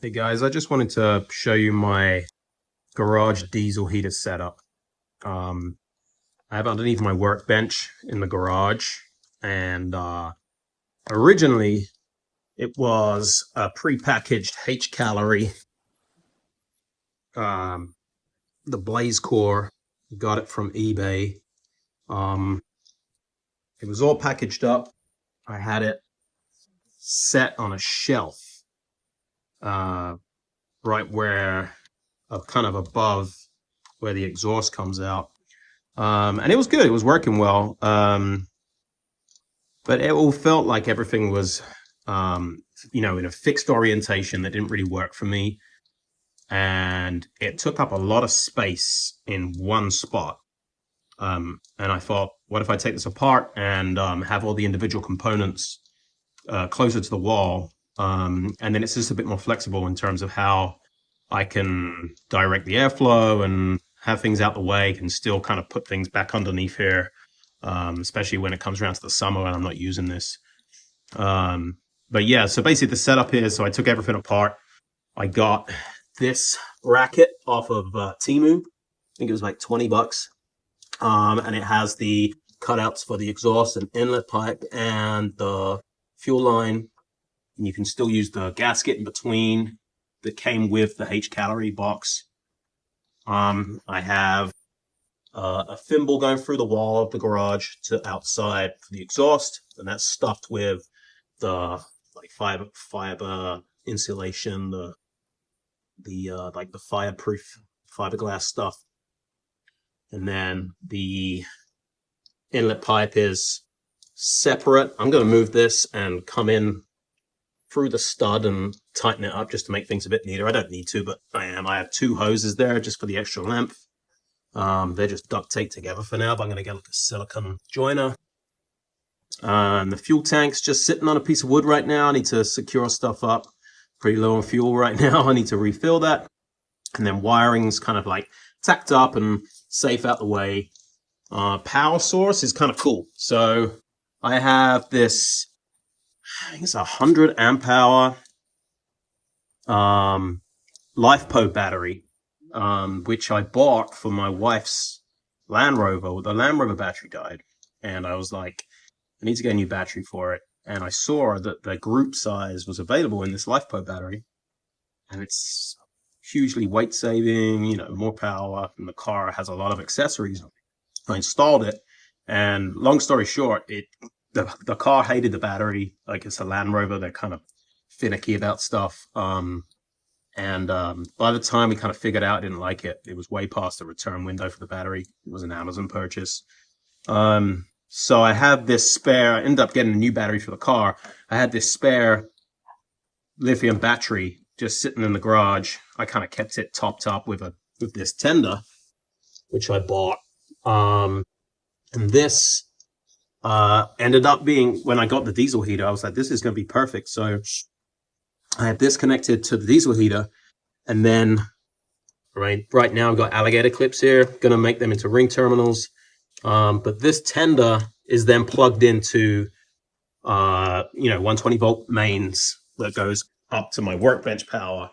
Hey guys, I just wanted to show you my garage diesel heater setup. I have underneath my workbench in the garage, and originally it was a prepackaged H calorie, the Blaze Core. Got it from eBay. Um, it was all packaged up. I had it set on a shelf, uh, right where, kind of above where the exhaust comes out. And it was good. It was working well. But it all felt like everything was, in a fixed orientation that didn't really work for me. And it took up a lot of space in one spot. And I thought, what if I take this apart and have all the individual components closer to the wall? And then it's just a bit more flexible in terms of how I can direct the airflow and have things out the way, can still kind of put things back underneath here, especially when it comes around to the summer and I'm not using this. But yeah, so basically the setup is, so I took everything apart. I got this bracket off of Temu. I think it was like 20 bucks. And it has the cutouts for the exhaust and inlet pipe and the fuel line. And you can still use the gasket in between that came with the H calorie box. I have a thimble going through the wall of the garage to outside for the exhaust, and that's stuffed with the like fiber insulation, the like the fireproof fiberglass stuff. And then the inlet pipe is separate. I'm going to move this and come in through the stud and tighten it up just to make things a bit neater. I don't need to, but I am. I have two hoses there just for the extra length. They're just duct taped together for now, but I'm going to get like a silicone joiner. And the fuel tank's just sitting on a piece of wood right now. I need to secure stuff up. Pretty low on fuel right now. I need to refill that. And then wiring's kind of like tacked up and safe out the way. Power source is kind of cool. So I have this, I think it's 100 amp hour LifePo battery, which I bought for my wife's Land Rover. The Land Rover battery died, and I was like, I need to get a new battery for it. And I saw that the group size was available in this LifePo battery, and it's hugely weight saving, more power, and the car has a lot of accessories. I installed it, and long story short, the car hated the battery. Like, it's a Land Rover, they're kind of finicky about stuff. And by the time we kind of figured out I didn't like it, it was way past the return window for the battery. It was an Amazon purchase. So I have this spare, I ended up getting a new battery for the car. I had this spare lithium battery just sitting in the garage. I kind of kept it topped up with this tender, which I bought. And this ended up being, when I got the diesel heater, I was like, this is going to be perfect. So I had this connected to the diesel heater, and then right now I've got alligator clips here, going to make them into ring terminals. But this tender is then plugged into 120 volt mains that goes up to my workbench power.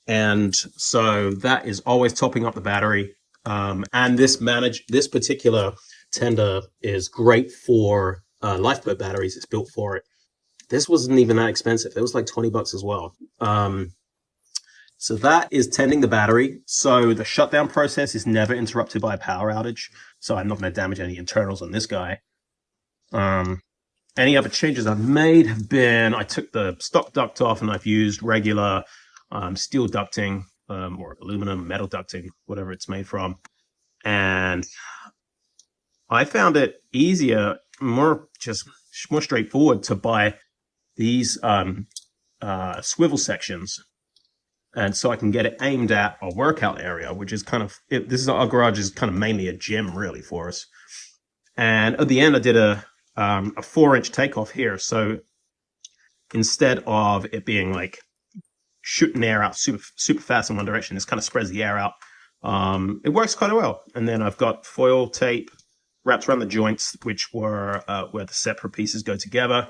And so that is always topping up the battery. And this particular tender is great for lifeboat batteries. It's built for it. This wasn't even that expensive. It was like 20 bucks as well. So that is tending the battery. So the shutdown process is never interrupted by a power outage. So I'm not going to damage any internals on this guy. Any other changes I've made have been, I took the stock duct off and I've used regular steel ducting, or aluminum, metal ducting, whatever it's made from. And I found it easier, more straightforward to buy these swivel sections. And so I can get it aimed at a workout area, which is kind of, our garage is kind of mainly a gym really for us. And at the end, I did a 4-inch takeoff here. So instead of it being like shooting air out super fast in one direction, this kind of spreads the air out. It works quite well. And then I've got foil tape wrapped around the joints, which were where the separate pieces go together.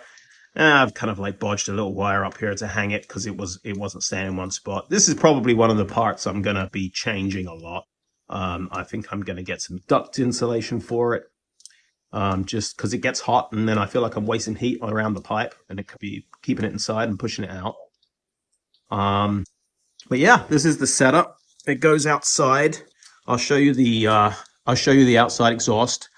I've kind of like bodged a little wire up here to hang it because it wasn't staying in one spot. This is probably one of the parts I'm gonna be changing a lot. I think I'm gonna get some duct insulation for it, just because it gets hot, and then I feel like I'm wasting heat around the pipe, and it could be keeping it inside and pushing it out. But yeah, this is the setup. It goes outside. I'll show you the outside exhaust.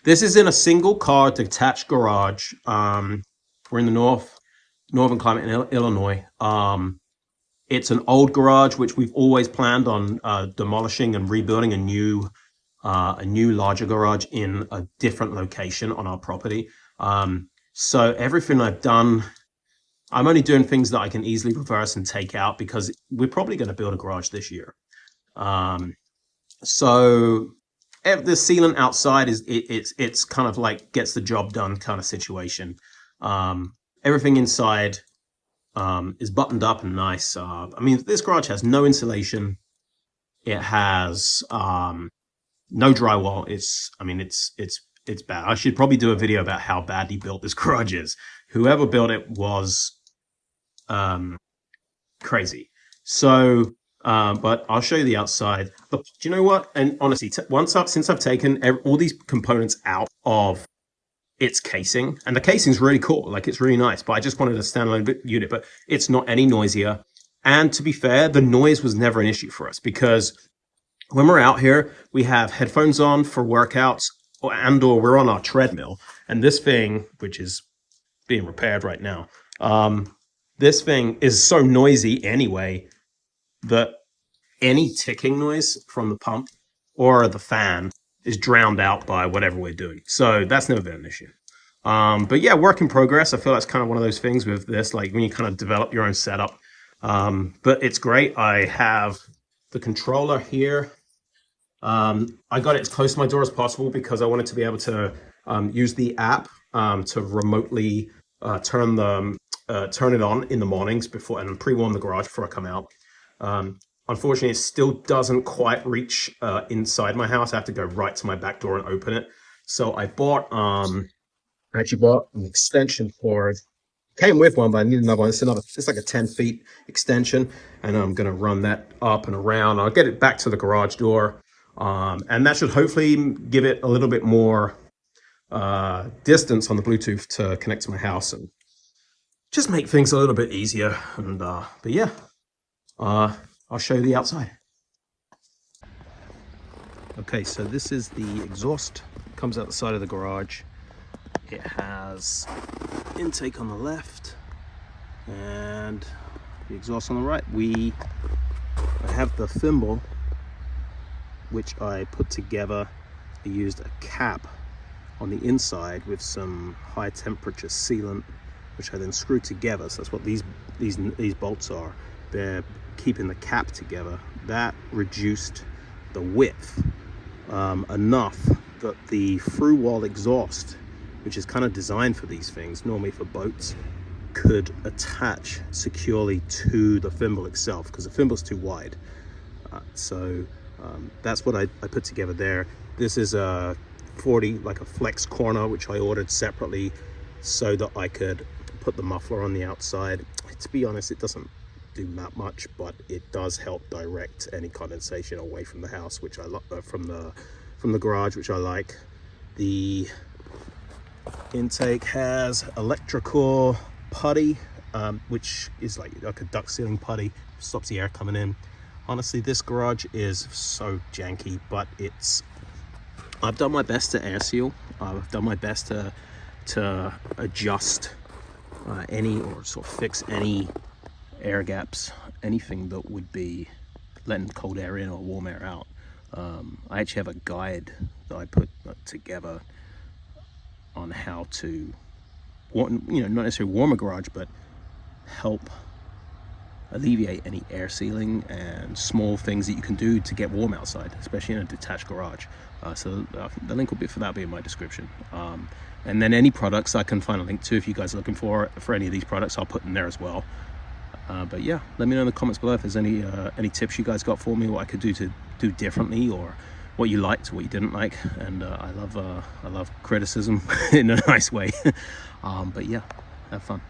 This is in a single car detached garage. We're in the northern climate in Illinois. It's an old garage which we've always planned on demolishing and rebuilding a new larger garage in a different location on our property. So everything I've done, I'm only doing things that I can easily reverse and take out because we're probably going to build a garage this year. So the sealant outside it's kind of like gets the job done kind of situation. Everything inside is buttoned up and nice. I mean, this garage has no insulation. It has no drywall. It's bad. I should probably do a video about how badly built this garage is. Whoever built it was crazy. So, but I'll show you the outside. But do you know what? And honestly, since I've taken all these components out of its casing, and the casing's really cool, like it's really nice, but I just wanted a standalone unit, but it's not any noisier. And to be fair, the noise was never an issue for us because when we're out here, we have headphones on for workouts or we're on our treadmill. And this thing, which is being repaired right now, this thing is so noisy anyway that any ticking noise from the pump or the fan is drowned out by whatever we're doing. So that's never been an issue. But yeah, work in progress. I feel that's kind of one of those things with this, like when you kind of develop your own setup. But it's great. I have the controller here. I got it as close to my door as possible because I wanted to be able to use the app to remotely turn it on in the mornings before and pre-warm the garage before I come out. Unfortunately, it still doesn't quite reach inside my house. I have to go right to my back door and open it. So I actually bought an extension cord. Came with one, but I need another one. It's like a 10 feet extension, and I'm gonna run that up and around. I'll get it back to the garage door, and that should hopefully give it a little bit more distance on the Bluetooth to connect to my house and just make things a little bit easier. And but yeah, I'll show you the outside. Okay, so this is the exhaust. Comes out the side of the garage. It has intake on the left and the exhaust on the right. I have the thimble, which I put together. I used a cap on the inside with some high temperature sealant, which I then screwed together. So that's what these bolts are. They're keeping the cap together. That reduced the width enough that the through wall exhaust, which is kind of designed for these things, normally for boats, could attach securely to the thimble itself because the thimble's too wide. So that's what I put together there. This is a 40, like a flex corner, which I ordered separately so that I could put the muffler on the outside. To be honest, it doesn't do that much, but it does help direct any condensation away from the house, which I like, from the garage, which I like. The intake has electrical putty, which is like a duct sealing putty, stops the air coming in. Honestly, this garage is so janky, but I've done my best to air seal. I've done my best to adjust any or sort of fix any air gaps, anything that would be letting cold air in or warm air out. I actually have a guide that I put together on how to, not necessarily warm a garage, but help alleviate any air sealing and small things that you can do to get warm outside, especially in a detached garage. So the link will be for that be in my description. And then any products I can find a link to, if you guys are looking for any of these products, I'll put in there as well. But yeah, let me know in the comments below if there's any tips you guys got for me, what I could do to do differently, or what you liked, what you didn't like, and I love criticism in a nice way. But yeah, have fun.